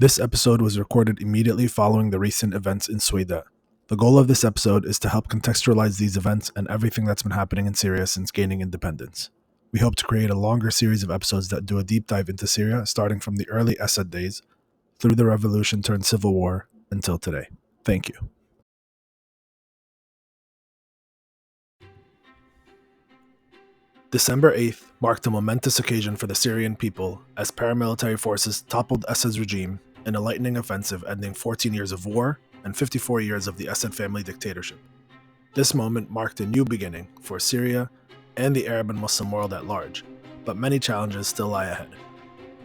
This episode was recorded immediately following the recent events in Sweden. The goal of this episode is to help contextualize these events and everything that's been happening in Syria since gaining independence. We hope to create a longer series of episodes that do a deep dive into Syria, starting from the early Assad days, through the revolution turned civil war, until today. Thank you. December 8th marked a momentous occasion for the Syrian people as paramilitary forces toppled Assad's regime in a lightning offensive ending 14 years of war and 54 years of the Assad family dictatorship. This moment marked a new beginning for Syria and the Arab and Muslim world at large, but many challenges still lie ahead.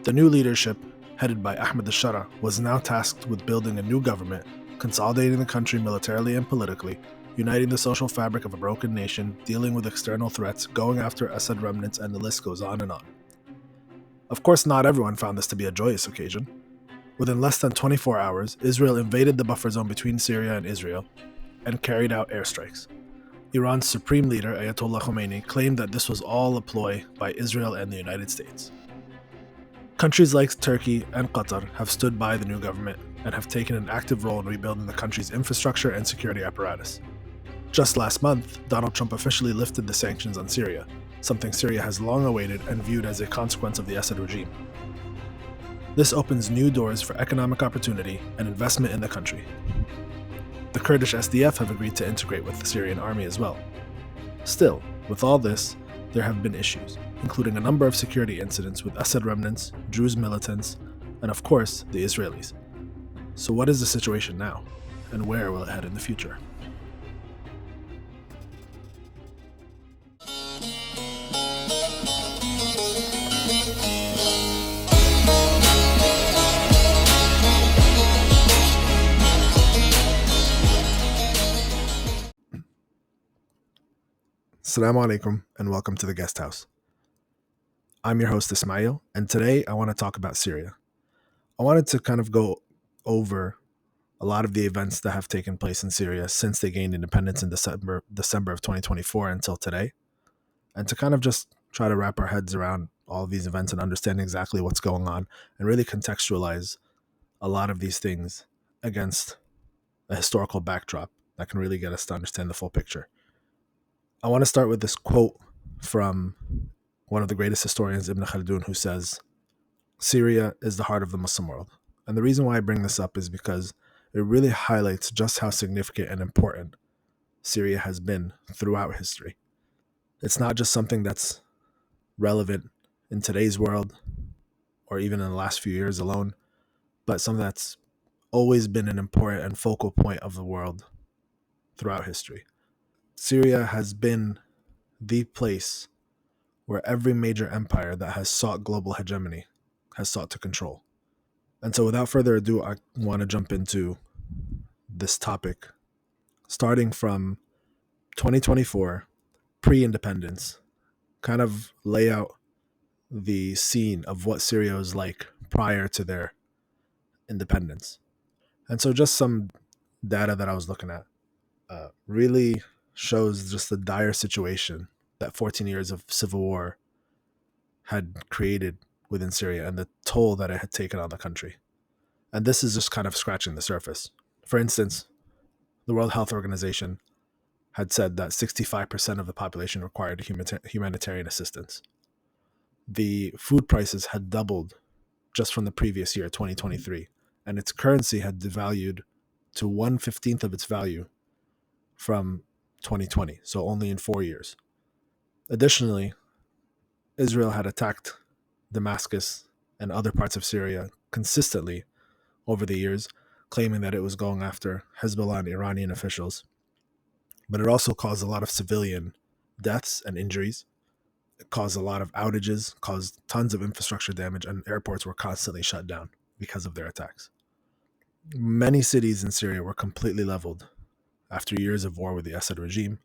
The new leadership, headed by Ahmed al-Shara, was now tasked with building a new government, consolidating the country militarily and politically, uniting the social fabric of a broken nation, dealing with external threats, going after Assad remnants, and the list goes on and on. Of course, not everyone found this to be a joyous occasion. Within less than 24 hours, Israel invaded the buffer zone between Syria and Israel and carried out airstrikes. Iran's supreme leader, Ayatollah Khomeini, claimed that this was all a ploy by Israel and the United States. Countries like Turkey and Qatar have stood by the new government and have taken an active role in rebuilding the country's infrastructure and security apparatus. Just last month, Donald Trump officially lifted the sanctions on Syria, something Syria has long awaited and viewed as a consequence of the Assad regime. This opens new doors for economic opportunity and investment in the country. The Kurdish SDF have agreed to integrate with the Syrian army as well. Still, with all this, there have been issues, including a number of security incidents with Assad remnants, Druze militants, and of course, the Israelis. So what is the situation now, and where will it head in the future? Assalamu alaikum and welcome to the guest house. I'm your host Ismail, and today I want to talk about Syria. I wanted to kind of go over a lot of the events that have taken place in Syria since they gained independence in December of 2024 until today, and to kind of just try to wrap our heads around all of these events and understand exactly what's going on and really contextualize a lot of these things against a historical backdrop that can really get us to understand the full picture. I want to start with this quote from one of the greatest historians, Ibn Khaldun, who says, "Syria is the heart of the Muslim world." And the reason why I bring this up is because it really highlights just how significant and important Syria has been throughout history. It's not just something that's relevant in today's world or even in the last few years alone, but something that's always been an important and focal point of the world throughout history. Syria has been the place where every major empire that has sought global hegemony has sought to control. And so without further ado, I want to jump into this topic, starting from 2024, pre-independence, kind of lay out the scene of what Syria was like prior to their independence. And so just some data that I was looking at really shows just the dire situation that 14 years of civil war had created within Syria and the toll that it had taken on the country. And this is just kind of scratching the surface. For instance, the World Health Organization had said that 65% of the population required humanitarian assistance. The food prices had doubled just from the previous year, 2023, and its currency had devalued to 1/15 of its value from 2020, so only in 4 years. Additionally, Israel had attacked Damascus and other parts of Syria consistently over the years, claiming that it was going after Hezbollah and Iranian officials. But it also caused a lot of civilian deaths and injuries. It caused a lot of outages, caused tons of infrastructure damage, and airports were constantly shut down because of their attacks. Many cities in Syria were completely leveled after years of war with the Assad regime.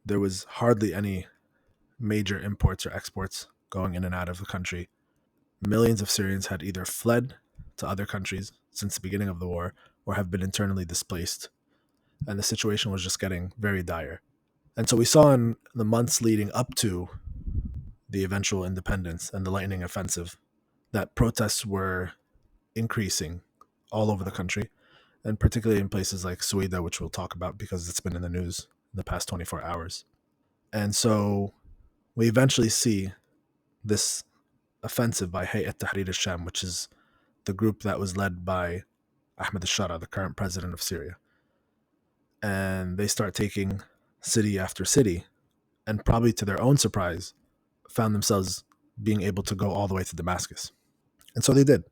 There was hardly any major imports or exports going in and out of the country. Millions of Syrians had either fled to other countries since the beginning of the war or have been internally displaced. And the situation was just getting very dire. And so we saw in the months leading up to the eventual independence and the lightning offensive that protests were increasing all over the country, and particularly in places like Syria, which we'll talk about because it's been in the news in the past 24 hours. And so we eventually see this offensive by Hayat Tahrir al-Sham, which is the group that was led by Ahmed al-Shara, the current president of Syria. And they start taking city after city, and probably to their own surprise, found themselves being able to go all the way to Damascus. And so they did.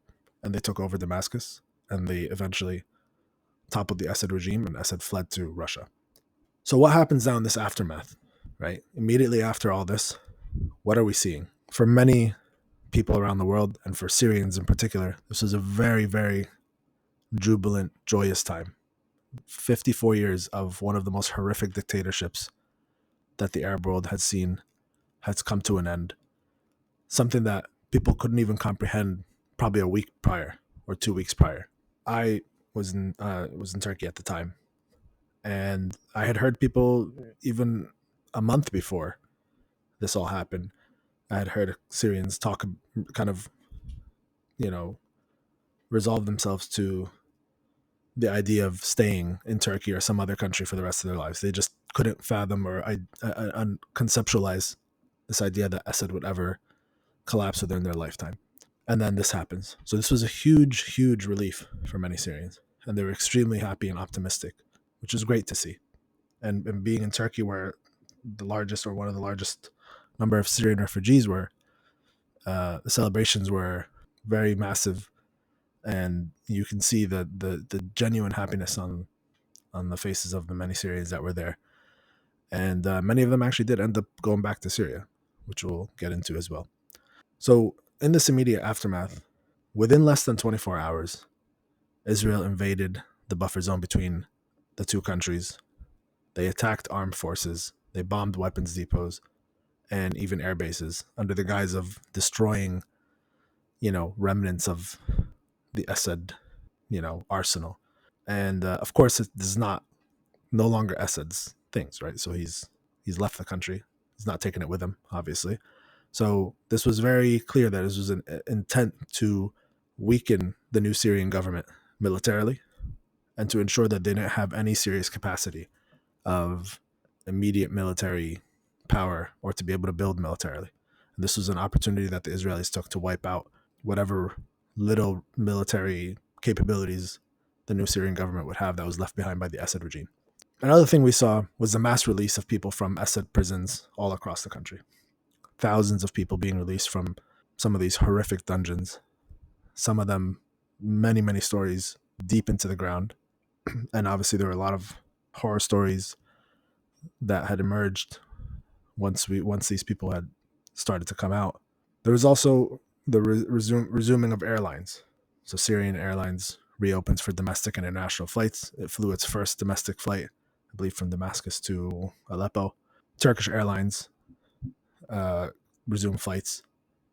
And they took over Damascus, and they eventually toppled the Assad regime, and Assad fled to Russia. So what happens now in this aftermath, right? Immediately after all this, what are we seeing? For many people around the world, and for Syrians in particular, this was a very, very jubilant, joyous time. 54 years of one of the most horrific dictatorships that the Arab world has seen has come to an end. Something that people couldn't even comprehend probably a week prior or 2 weeks prior. I was in Turkey at the time, and I had heard people even a month before this all happened. I had heard Syrians talk, kind of, resolve themselves to the idea of staying in Turkey or some other country for the rest of their lives. They just couldn't fathom or conceptualize this idea that Assad would ever collapse within their lifetime. And then this happens. So this was a huge, huge relief for many Syrians. And they were extremely happy and optimistic, which is great to see. And being in Turkey, where the largest or one of the largest number of Syrian refugees were, the celebrations were very massive. And you can see the genuine happiness on the faces of the many Syrians that were there. And many of them actually did end up going back to Syria, which we'll get into as well. So in this immediate aftermath, within less than 24 hours, Israel invaded the buffer zone between the two countries. They attacked armed forces. They bombed weapons depots and even air bases under the guise of destroying, remnants of the Assad, arsenal. And of course, this is no longer Assad's things, right? So he's left the country. He's not taking it with him, obviously. So this was very clear that this was an intent to weaken the new Syrian government militarily and to ensure that they didn't have any serious capacity of immediate military power or to be able to build militarily. And this was an opportunity that the Israelis took to wipe out whatever little military capabilities the new Syrian government would have that was left behind by the Assad regime. Another thing we saw was the mass release of people from Assad prisons all across the country. Thousands of people being released from some of these horrific dungeons. Some of them, many, many stories deep into the ground. And obviously there were a lot of horror stories that had emerged once these people had started to come out. There was also the resuming of airlines. So Syrian Airlines reopens for domestic and international flights. It flew its first domestic flight, I believe, from Damascus to Aleppo. Turkish Airlines resumed flights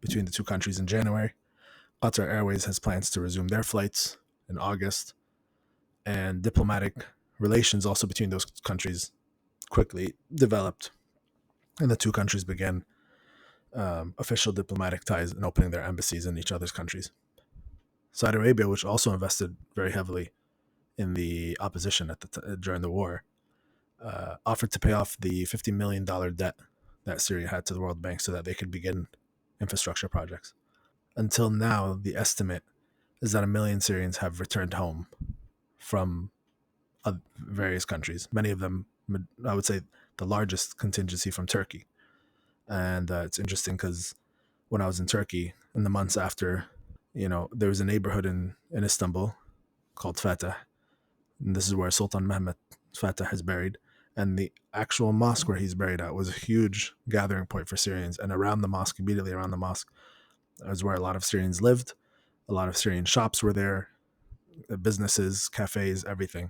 between the two countries in January. Qatar Airways has plans to resume their flights in August. And diplomatic relations also between those countries quickly developed. And the two countries began official diplomatic ties and opening their embassies in each other's countries. Saudi Arabia, which also invested very heavily in the opposition during the war, offered to pay off the $50 million debt that Syria had to the World Bank so that they could begin infrastructure projects. Until now, the estimate is that 1 million Syrians have returned home from various countries. Many of them, I would say, the largest contingency from Turkey. And it's interesting because when I was in Turkey in the months after, there was a neighborhood in Istanbul called Fatah. And this is where Sultan Mehmet Fatah is buried. And the actual mosque where he's buried at was a huge gathering point for Syrians. And around the mosque, immediately around the mosque, was where a lot of Syrians lived. A lot of Syrian shops were there, businesses, cafes, everything.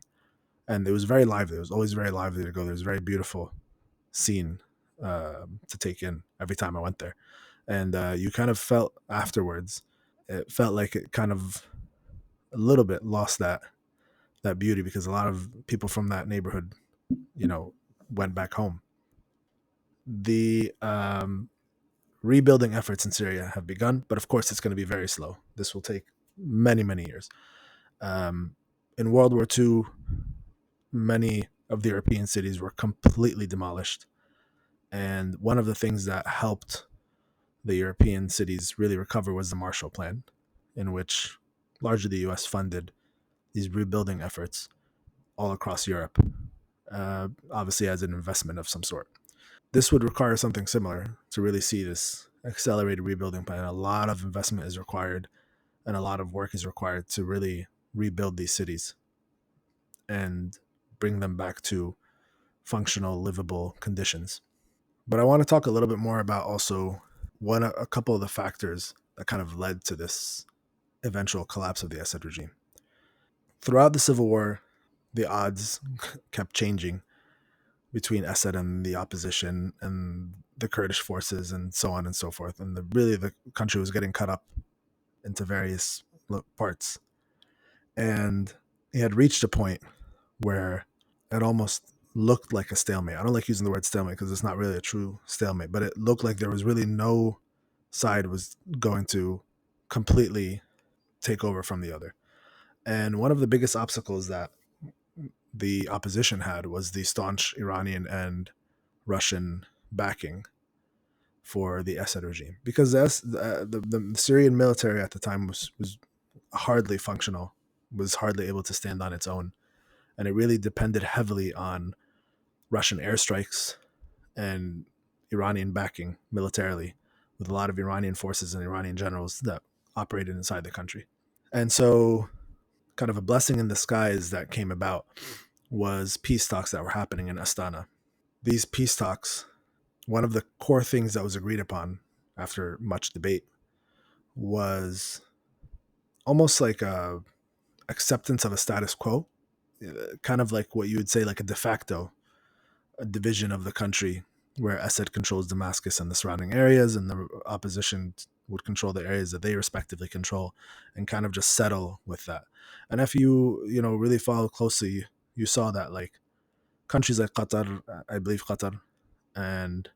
And it was very lively. It was always very lively to go there. It was a very beautiful scene to take in every time I went there. And you kind of felt afterwards, it felt like it kind of a little bit lost that beauty because a lot of people from that neighborhood, went back home. The rebuilding efforts in Syria have begun, but of course it's going to be very slow. This will take many, many years. Um, in World War II, many of the European cities were completely demolished. And one of the things that helped the European cities really recover was the Marshall Plan, in which largely the US funded these rebuilding efforts all across Europe, obviously as an investment of some sort. This would require something similar to really see this accelerated rebuilding plan. A lot of investment is required and a lot of work is required to really rebuild these cities and bring them back to functional, livable conditions. But I want to talk a little bit more about also a couple of the factors that kind of led to this eventual collapse of the Assad regime. Throughout the civil war, the odds kept changing between Assad and the opposition and the Kurdish forces and so on and so forth. And the country was getting cut up into various parts. And he had reached a point where it almost looked like a stalemate. I don't like using the word stalemate because it's not really a true stalemate, but it looked like there was really no side was going to completely take over from the other. And one of the biggest obstacles that the opposition had was the staunch Iranian and Russian backing for the Assad regime, because the Syrian military at the time was hardly functional, was hardly able to stand on its own, and it really depended heavily on Russian airstrikes and Iranian backing militarily, with a lot of Iranian forces and Iranian generals that operated inside the country. And so, kind of a blessing in disguise that came about was peace talks that were happening in Astana. These peace talks, one of the core things that was agreed upon after much debate was almost like a acceptance of a status quo, kind of like what you would say like a de facto a division of the country where Assad controls Damascus and the surrounding areas, and the opposition would control the areas that they respectively control, and kind of just settle with that. And if you really follow closely, you saw that like countries like Qatar, I believe Qatar, and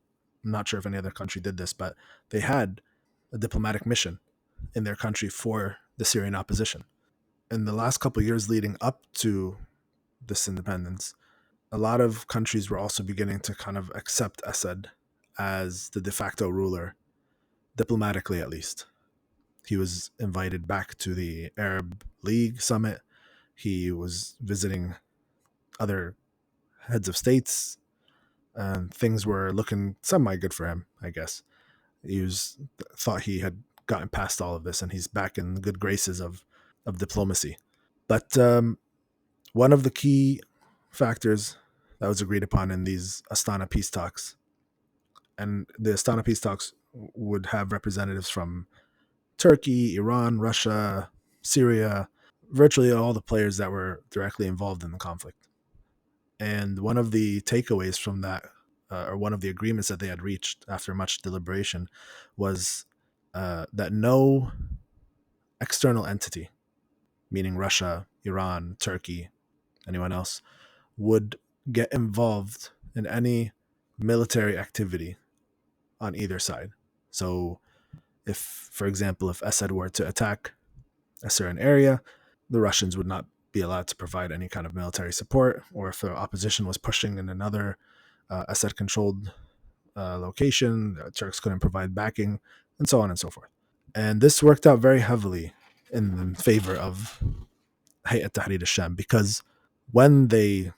I'm not sure if any other country did this, but they had a diplomatic mission in their country for the Syrian opposition. In the last couple of years leading up to this independence, a lot of countries were also beginning to kind of accept Assad as the de facto ruler, diplomatically at least. He was invited back to the Arab League summit. He was visiting other heads of states, and things were looking semi good for him, I guess. He was thought he had gotten past all of this, and he's back in the good graces of diplomacy. But one of the key factors that was agreed upon in these Astana peace talks, and the Astana peace talks would have representatives from Turkey, Iran, Russia, Syria, virtually all the players that were directly involved in the conflict. And one of the takeaways from that, or one of the agreements that they had reached after much deliberation, was that no external entity, meaning Russia, Iran, Turkey, anyone else, would get involved in any military activity on either side. So, if, for example, if Assad were to attack a certain area, the Russians would not be allowed to provide any kind of military support, or if the opposition was pushing in another Assad controlled location, Turks couldn't provide backing, and so on and so forth. And this worked out very heavily in favor of Hayat Tahrir al-Sham, because when they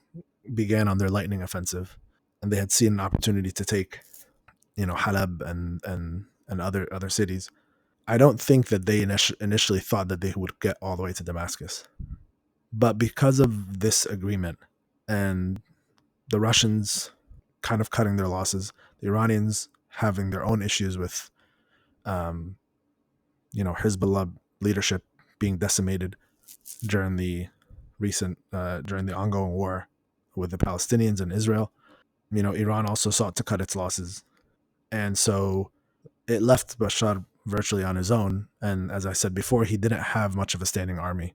began on their lightning offensive and they had seen an opportunity to take, Halab and other cities, I don't think that they initially thought that they would get all the way to Damascus. But because of this agreement and the Russians kind of cutting their losses, the Iranians having their own issues with, Hezbollah leadership being decimated during the during the ongoing war with the Palestinians and Israel, Iran also sought to cut its losses, and so it left Bashar virtually on his own. And as I said before, he didn't have much of a standing army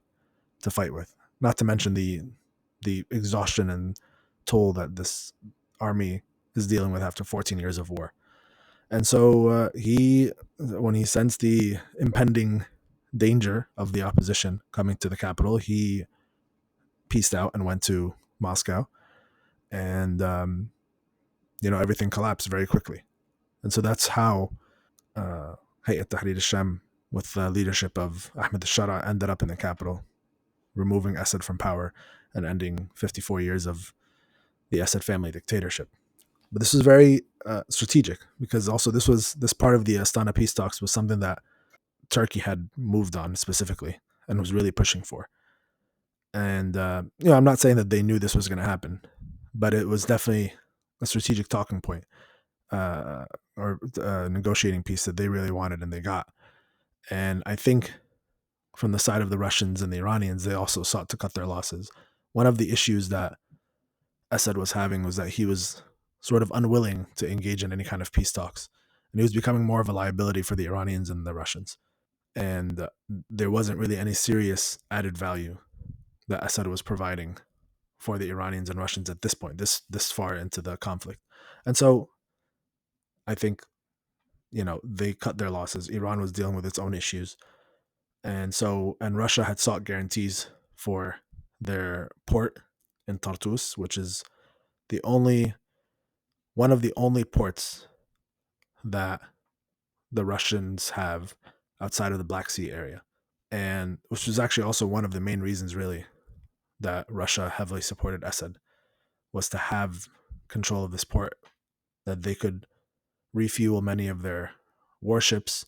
to fight with. Not to mention the exhaustion and toll that this army is dealing with after 14 years of war. And so when he sensed the impending danger of the opposition coming to the capital, he pieced out and went to Moscow, and everything collapsed very quickly. And so that's how Hayat Tahrir al-Sham, with the leadership of Ahmed al-Shara, ended up in the capital, removing Assad from power and ending 54 years of the Assad family dictatorship. But this was very strategic, because also this part of the Astana peace talks was something that Turkey had moved on specifically and was really pushing for. And I'm not saying that they knew this was going to happen, but it was definitely a strategic talking point, or a negotiating piece that they really wanted and they got. And I think from the side of the Russians and the Iranians, they also sought to cut their losses. One of the issues that Assad was having was that he was sort of unwilling to engage in any kind of peace talks, and he was becoming more of a liability for the Iranians and the Russians. And there wasn't really any serious added value that Assad was providing for the Iranians and Russians at this point, this far into the conflict. And so I think, they cut their losses. Iran was dealing with its own issues. And Russia had sought guarantees for their port in Tartus, which is the only one of the only ports that the Russians have outside of the Black Sea area. And which was actually also one of the main reasons, really, that Russia heavily supported Assad, was to have control of this port, that they could refuel many of their warships,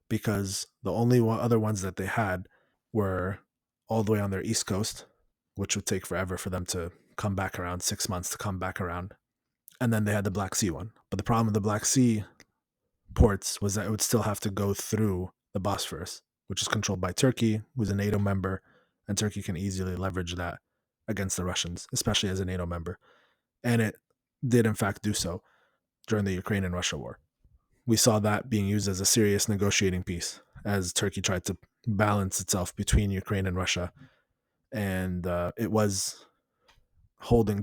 because the only other ones that they had were all the way on their east coast, which would take forever for them to come back around, 6 months to come back around. And then they had the Black Sea one. But the problem with the Black Sea ports was that it would still have to go through the Bosphorus, which is controlled by Turkey, who's a NATO member, and Turkey can easily leverage that against the Russians, especially as a NATO member. And it did, in fact, do so during the Ukraine and Russia war. We saw that being used as a serious negotiating piece as Turkey tried to balance itself between Ukraine and Russia. And it was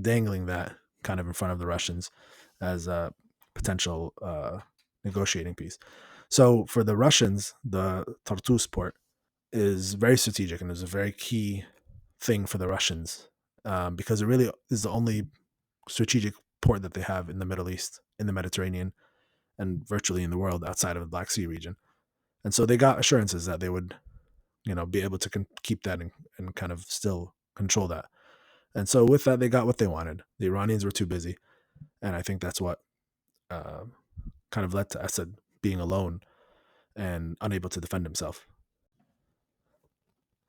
dangling that kind of in front of the Russians as a potential negotiating piece. So for the Russians, the Tartus port is very strategic, and is a very key thing for the Russians, because it really is the only strategic port that they have in the Middle East, in the Mediterranean, and virtually in the world outside of the Black Sea region. And so they got assurances that they would, be able to keep that and kind of still control that. And so with that, they got what they wanted. The Iranians were too busy, and I think that's what kind of led to Assad being alone and unable to defend himself.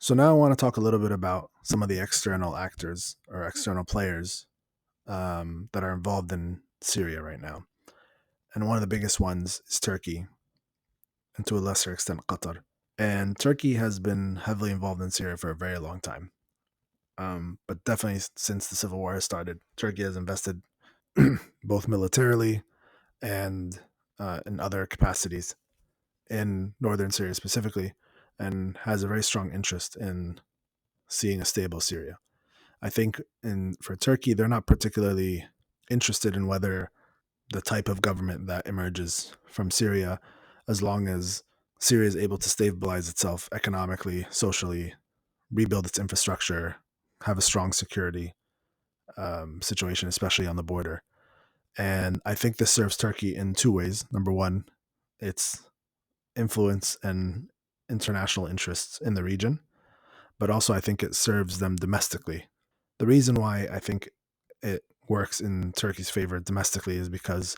So now I want to talk a little bit about some of the external actors or external players that are involved in Syria right now. And one of the biggest ones is Turkey, and to a lesser extent, Qatar. And Turkey has been heavily involved in Syria for a very long time. But definitely since the civil war has started, Turkey has invested both militarily and in other capacities in northern Syria specifically, and has a very strong interest in seeing a stable Syria. I think for Turkey, they're not particularly interested in whether the type of government that emerges from Syria, as long as Syria is able to stabilize itself economically, socially, rebuild its infrastructure, have a strong security situation, especially on the border. And I think this serves Turkey in two ways. Number one, its influence and international interests in the region, but also I think it serves them domestically. The reason why I think it works in Turkey's favor domestically is because,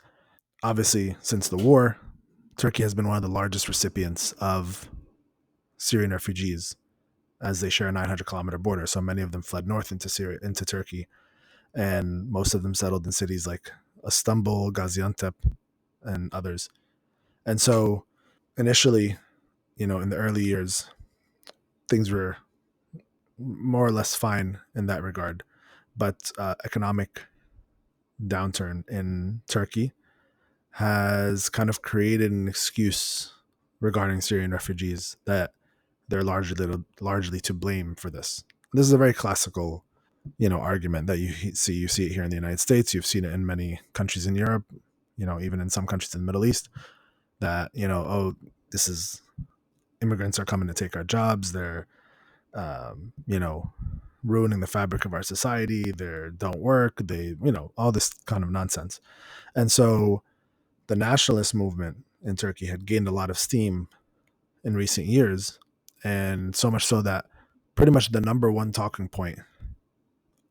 obviously, since the war, Turkey has been one of the largest recipients of Syrian refugees, as they share a 900-kilometer border. So many of them fled north into Syria, into Turkey, and most of them settled in cities like Istanbul, Gaziantep, and others. And so initially, in the early years, things were more or less fine in that regard. But economic downturn in Turkey has kind of created an excuse regarding Syrian refugees that they're largely to blame for this. This is a very classical, argument that you see. You see it here in the United States. You've seen it in many countries in Europe. Even in some countries in the Middle East. That oh, this is immigrants are coming to take our jobs. They're, ruining the fabric of our society. They don't work. They, all this kind of nonsense. And so the nationalist movement in Turkey had gained a lot of steam in recent years, and so much so that pretty much the number one talking point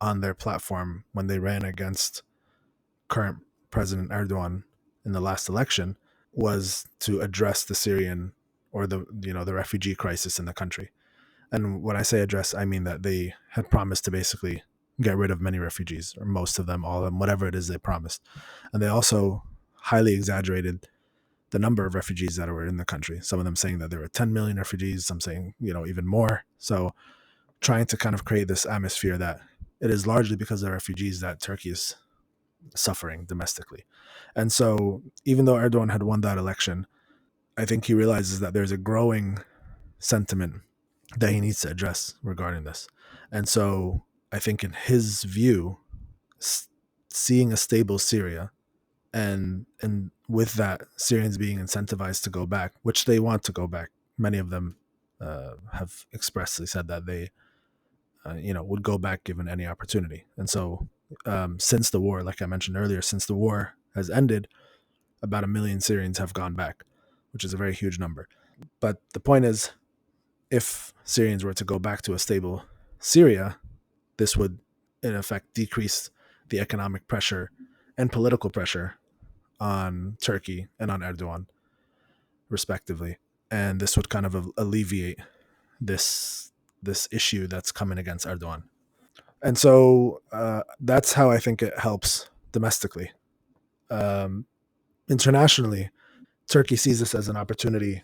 on their platform when they ran against current President Erdogan in the last election was to address the Syrian or the refugee crisis in the country. And when I say address, I mean that they had promised to basically get rid of many refugees, or most of them, all of them, whatever it is they promised. And they also highly exaggerated the number of refugees that were in the country. Some of them saying that there were 10 million refugees, some saying, even more. So trying to kind of create this atmosphere that it is largely because of refugees that Turkey is suffering domestically. And so even though Erdogan had won that election, I think he realizes that there's a growing sentiment that he needs to address regarding this. And so I think in his view, seeing a stable Syria and with that, Syrians being incentivized to go back, which they want to go back. Many of them have expressly said that they, would go back given any opportunity. And so since the war, like I mentioned earlier, since the war has ended, about 1 million Syrians have gone back, which is a very huge number. But the point is, if Syrians were to go back to a stable Syria, this would, in effect, decrease the economic pressure and political pressure on Turkey and on Erdogan, respectively. And this would kind of alleviate this issue that's coming against Erdogan. And so that's how I think it helps domestically. Internationally, Turkey sees this as an opportunity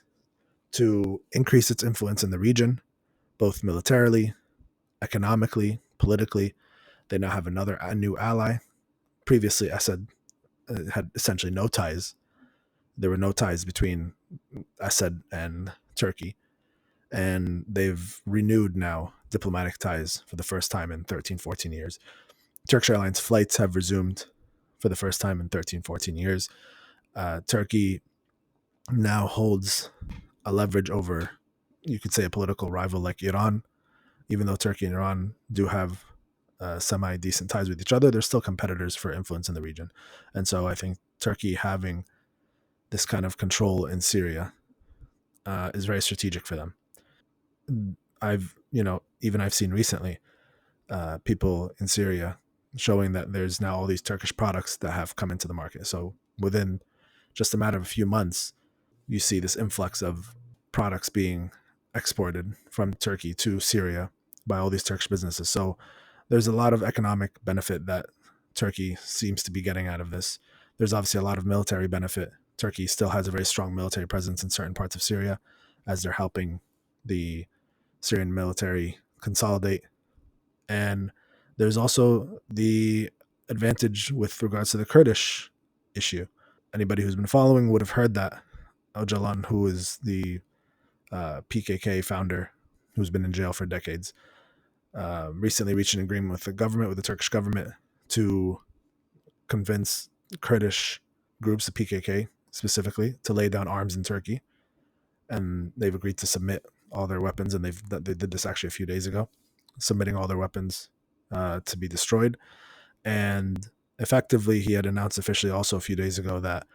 to increase its influence in the region, both militarily, economically, politically. They now have a new ally. Previously, Assad had essentially no ties. There were no ties between Assad and Turkey. And they've renewed now diplomatic ties for the first time in 13, 14 years. Turkish Airlines flights have resumed for the first time in 13, 14 years. Turkey now holds a leverage over, you could say, a political rival like Iran. Even though Turkey and Iran do have semi-decent ties with each other, they're still competitors for influence in the region. And so I think Turkey having this kind of control in Syria is very strategic for them. I've seen recently people in Syria showing that there's now all these Turkish products that have come into the market. So within just a matter of a few months, you see this influx of products being exported from Turkey to Syria by all these Turkish businesses. So there's a lot of economic benefit that Turkey seems to be getting out of this. There's obviously a lot of military benefit. Turkey still has a very strong military presence in certain parts of Syria as they're helping the Syrian military consolidate. And there's also the advantage with regards to the Kurdish issue. Anybody who's been following would have heard that Öcalan, who is the PKK founder, who's been in jail for decades, recently reached an agreement with the Turkish government, to convince Kurdish groups, the PKK specifically, to lay down arms in Turkey. And they've agreed to submit all their weapons, and they did this actually a few days ago, submitting all their weapons to be destroyed. And effectively, he had announced officially also a few days ago that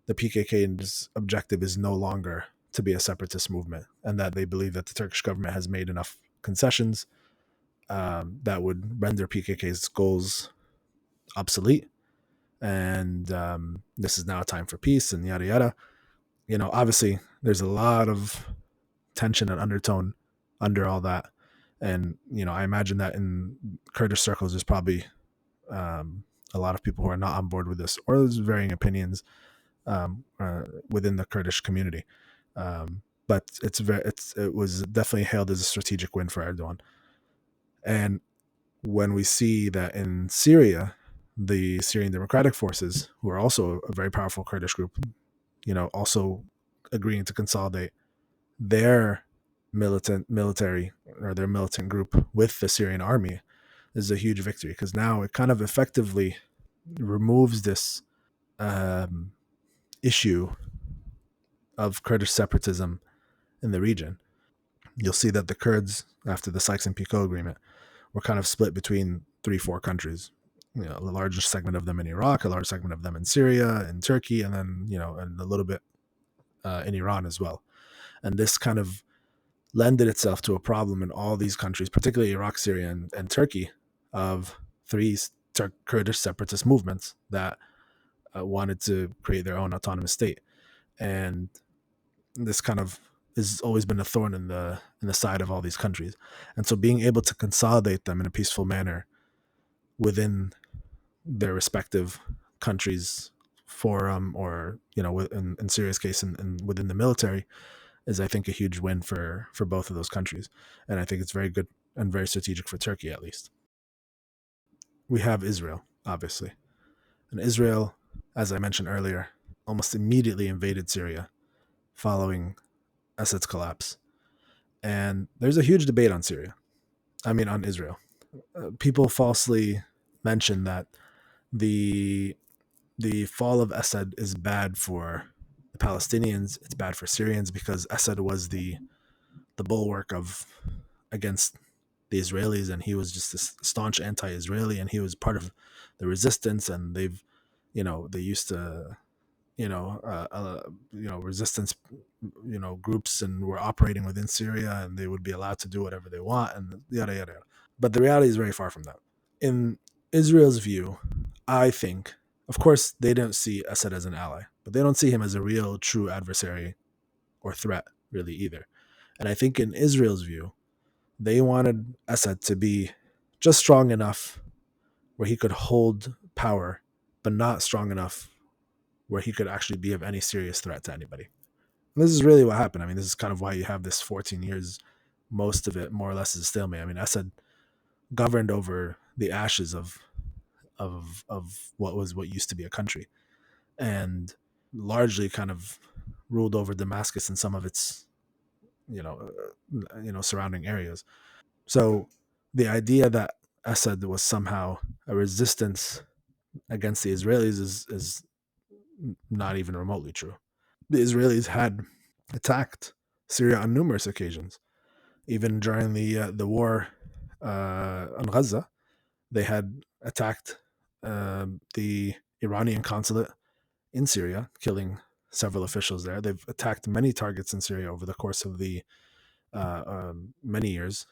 the PKK's objective is no longer to be a separatist movement, and that they believe that the Turkish government has made enough concessions that would render PKK's goals obsolete. And this is now a time for peace and yada yada. Obviously, there's a lot of tension and undertone under all that. And, I imagine that in Kurdish circles, there's probably a lot of people who are not on board with this, or there's varying opinions within the Kurdish community. But it was definitely hailed as a strategic win for Erdogan. And when we see that in Syria, the Syrian Democratic Forces, who are also a very powerful Kurdish group, also agreeing to consolidate their military or their militant group with the Syrian army, is a huge victory, because now it kind of effectively removes this issue of Kurdish separatism in the region. You'll see that the Kurds, after the Sykes-Picot Agreement, were kind of split between 3, 4 countries. A larger segment of them in Iraq, a large segment of them in Syria, in Turkey, and then and a little bit in Iran as well. And this kind of lended itself to a problem in all these countries, particularly Iraq, Syria, and Turkey, of three Kurdish separatist movements that wanted to create their own autonomous state. And this kind of has always been a thorn in the side of all these countries. And so being able to consolidate them in a peaceful manner within their respective countries forum, or in Syria's case, and within the military, is, I think, a huge win for both of those countries. And I think it's very good and very strategic for Turkey, at least. We have Israel, obviously. And Israel, as I mentioned earlier, almost immediately invaded Syria following Assad's collapse. And there's a huge debate on on Israel. People falsely mention that the fall of Assad is bad for the Palestinians, it's bad for Syrians, because Assad was the bulwark of against the Israelis, and he was just this staunch anti-Israeli, and he was part of the resistance, and they used to resistance groups, and were operating within Syria, and they would be allowed to do whatever they want, and yada yada yada. But the reality is very far from that. In Israel's view, I think, of course, they don't see Assad as an ally, but they don't see him as a real, true adversary or threat, really, either. And I think in Israel's view, they wanted Assad to be just strong enough where he could hold power, but not strong enough where he could actually be of any serious threat to anybody. And this is really what happened. This is kind of why you have this 14 years, most of it more or less is a stalemate. Assad governed over the ashes of what used to be a country, and largely kind of ruled over Damascus and some of its surrounding areas. So the idea that Assad was somehow a resistance against the Israelis is not even remotely true. The Israelis had attacked Syria on numerous occasions, even during the war on Gaza. They had attacked the Iranian consulate in Syria, killing several officials there. They've attacked many targets in Syria over the course of many years.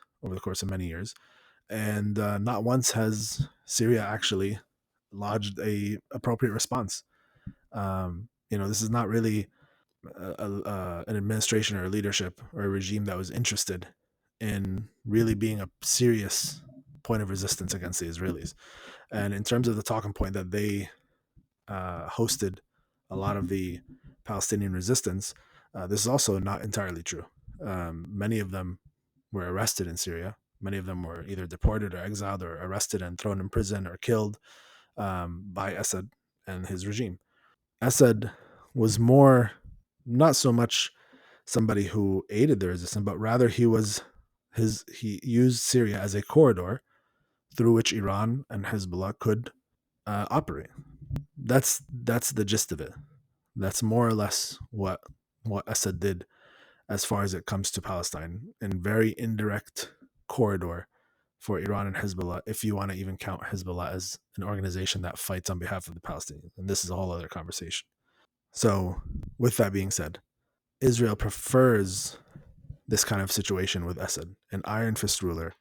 And not once has Syria actually lodged a appropriate response. This is not really an administration or a leadership or a regime that was interested in really being a serious point of resistance against the Israelis. And in terms of the talking point that they hosted a lot of the Palestinian resistance, this is also not entirely true. Many of them were arrested in Syria. Many of them were either deported or exiled or arrested and thrown in prison or killed by Assad and his regime. Assad was not so much somebody who aided the resistance, but rather he used Syria as a corridor through which Iran and Hezbollah could operate. That's the gist of it. That's more or less what Assad did as far as it comes to Palestine, in very indirect corridor for Iran and Hezbollah, if you want to even count Hezbollah as an organization that fights on behalf of the Palestinians. And this is a whole other conversation. So, with that being said, Israel prefers this kind of situation with Assad, an iron fist ruler.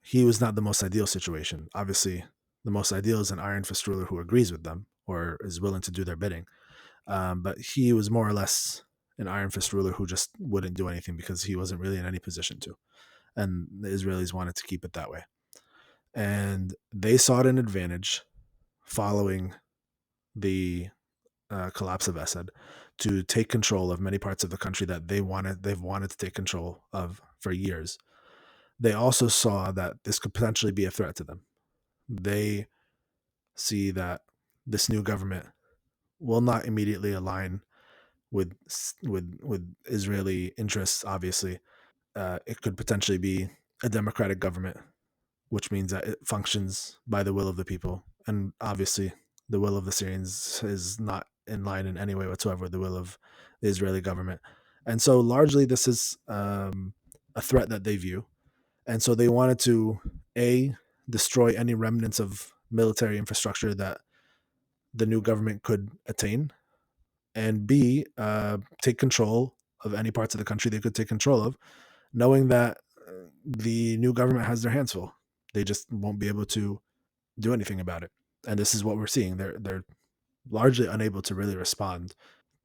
He was not the most ideal situation. Obviously, the most ideal is an iron fist ruler who agrees with them or is willing to do their bidding. But he was more or less an iron fist ruler who just wouldn't do anything because he wasn't really in any position to. And the Israelis wanted to keep it that way. And they sought an advantage following the collapse of Assad to take control of many parts of the country that they've wanted to take control of for years. They also saw that this could potentially be a threat to them. They see that this new government will not immediately align with Israeli interests. Obviously, it could potentially be a democratic government, which means that it functions by the will of the people. And obviously, the will of the Syrians is not in line in any way whatsoever with the will of the Israeli government. And so largely this is a threat that they view. And so they wanted to, A, destroy any remnants of military infrastructure that the new government could attain, and B, take control of any parts of the country they could take control of, knowing that the new government has their hands full. They just won't be able to do anything about it. And this is what we're seeing. They're largely unable to really respond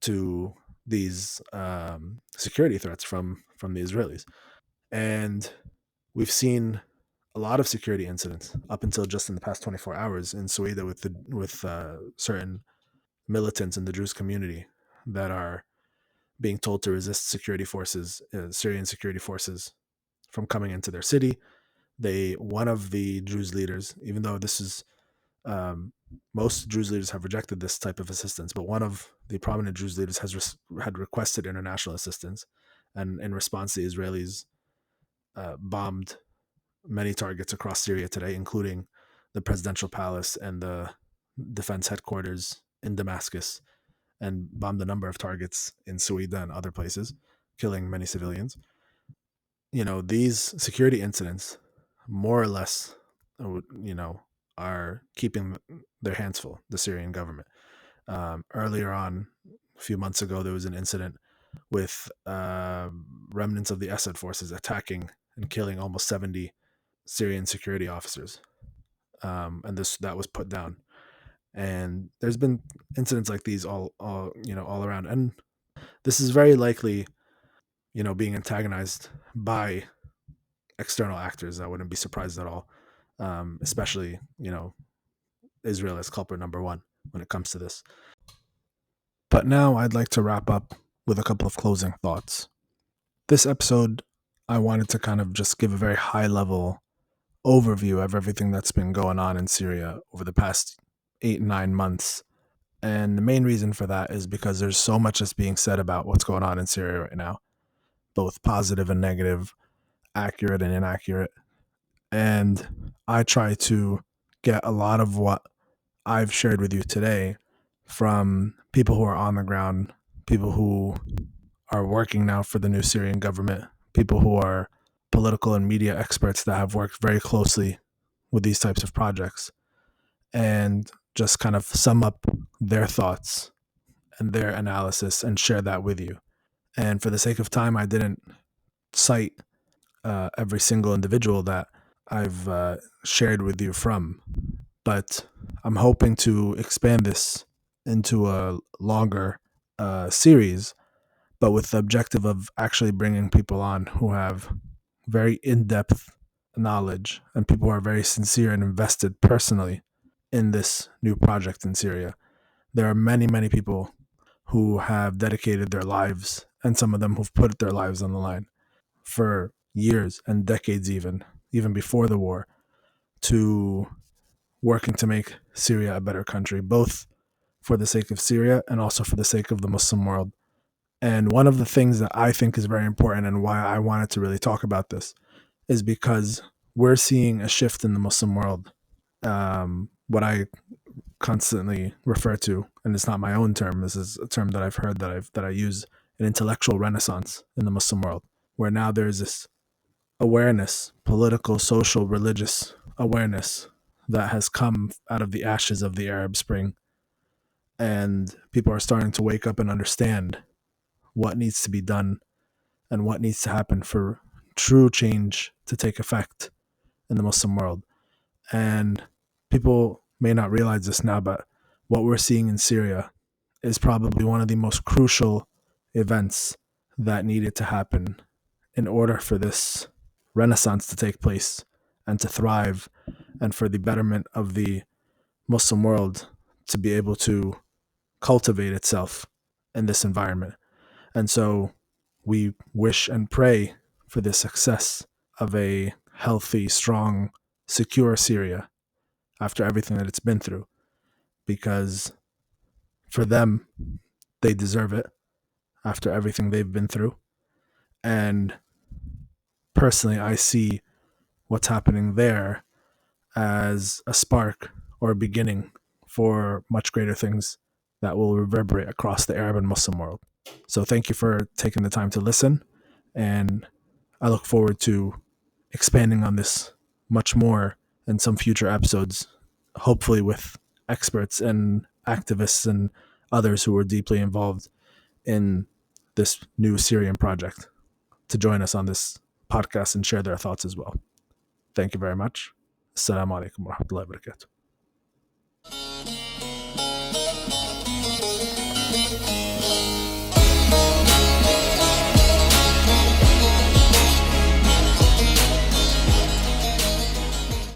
to these security threats from the Israelis. And we've seen a lot of security incidents up until just in the past 24 hours in Sueda with certain militants in the Druze community that are being told to resist security forces, Syrian security forces, from coming into their city. One of the Druze leaders, even though this is um, most Druze leaders have rejected this type of assistance, but one of the prominent Druze leaders had requested international assistance, and in response, the Israelis bombed many targets across Syria today, including the presidential palace and the defense headquarters in Damascus, and bombed a number of targets in Suida and other places, killing many civilians. These security incidents, more or less, you know, are keeping their hands full, the Syrian government. Earlier on, a few months ago, there was an incident with remnants of the Assad forces attacking and killing almost 70 Syrian security officers, and that was put down. And there's been incidents like these all around, and this is very likely, being antagonized by external actors. I wouldn't be surprised at all, especially Israel as culprit number one when it comes to this. But now I'd like to wrap up with a couple of closing thoughts. This episode, I wanted to kind of just give a very high level overview of everything that's been going on in Syria over the past 8-9 months. And the main reason for that is because there's so much that's being said about what's going on in Syria right now, both positive and negative, accurate and inaccurate. And I try to get a lot of what I've shared with you today from people who are on the ground, people who are working now for the new Syrian government, people who are political and media experts that have worked very closely with these types of projects, and just kind of sum up their thoughts and their analysis and share that with you. And for the sake of time, I didn't cite every single individual that I've shared with you from, but I'm hoping to expand this into a longer series, but with the objective of actually bringing people on who have very in-depth knowledge and people who are very sincere and invested personally in this new project in Syria. There are many, many people who have dedicated their lives, and some of them who've put their lives on the line for years and decades, even before the war, to working to make Syria a better country, both for the sake of Syria and also for the sake of the Muslim world. And one of the things that I think is very important and why I wanted to really talk about this is because we're seeing a shift in the Muslim world. What I constantly refer to, and it's not my own term, this is a term that I've heard that I use, an intellectual renaissance in the Muslim world, where now there's this awareness, political, social, religious awareness that has come out of the ashes of the Arab Spring. And people are starting to wake up and understand what needs to be done and what needs to happen for true change to take effect in the Muslim world. And people may not realize this now, but what we're seeing in Syria is probably one of the most crucial events that needed to happen in order for this renaissance to take place and to thrive, and for the betterment of the Muslim world to be able to cultivate itself in this environment. And so we wish and pray for the success of a healthy, strong, secure Syria after everything that it's been through, because for them, they deserve it after everything they've been through. And personally, I see what's happening there as a spark or a beginning for much greater things that will reverberate across the Arab and Muslim world. So thank you for taking the time to listen, and I look forward to expanding on this much more in some future episodes, hopefully with experts and activists and others who are deeply involved in this new Syrian project to join us on this podcast and share their thoughts as well. Thank you very much. Assalamu alaikum wa rahmatullahi wa barakatuh.